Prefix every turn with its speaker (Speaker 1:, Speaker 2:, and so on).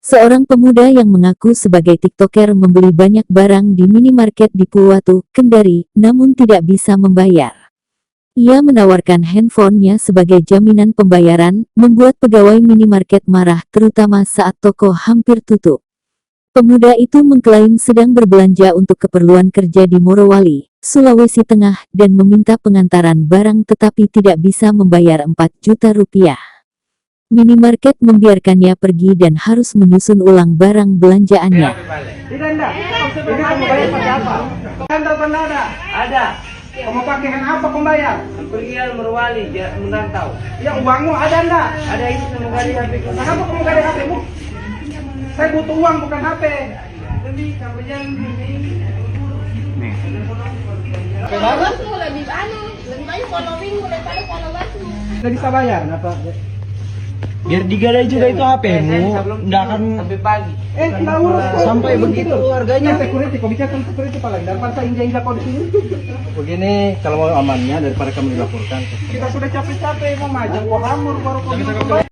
Speaker 1: Seorang pemuda yang mengaku sebagai TikToker membeli banyak barang di minimarket di Purwatu, Kendari, namun tidak bisa membayar. Ia menawarkan handphonenya sebagai jaminan pembayaran, membuat pegawai minimarket marah terutama saat toko hampir tutup. Pemuda itu mengklaim sedang berbelanja untuk keperluan kerja di Morowali, Sulawesi Tengah dan meminta pengantaran barang tetapi tidak bisa membayar 4 juta rupiah. Minimarket membiarkannya pergi dan harus menyusun ulang barang belanjaannya.
Speaker 2: Tidak, ini kamu bayar pakai apa? Tanda ada. Kamu pakai apa kamu bayar?
Speaker 3: Pergi al Morowali, merantau.
Speaker 2: Ya uangmu ada enggak?
Speaker 3: Ada itu sama kali HP.
Speaker 2: Kenapa kamu gak ada HP-mu? Saya butuh uang bukan HP.
Speaker 3: Tapi kamu jangan
Speaker 2: Nih.
Speaker 4: Followers mo lebih banyak following mo daripada followers mo.
Speaker 2: Tidak bisa bayar, kenapa?
Speaker 5: Biar digadai juga itu HP-mu, nggak akan
Speaker 3: sampai pagi.
Speaker 2: Nggak urus kok.
Speaker 5: sampai begitu harganya.
Speaker 2: Security, kau bicara tentang security paling. Daripada saya injak-injak kau di sini.
Speaker 6: Begini, kalau mau amannya daripada kamu dilaporkan.
Speaker 2: Kita sudah capek-capek mau majang, kau hamur baru kau bilang.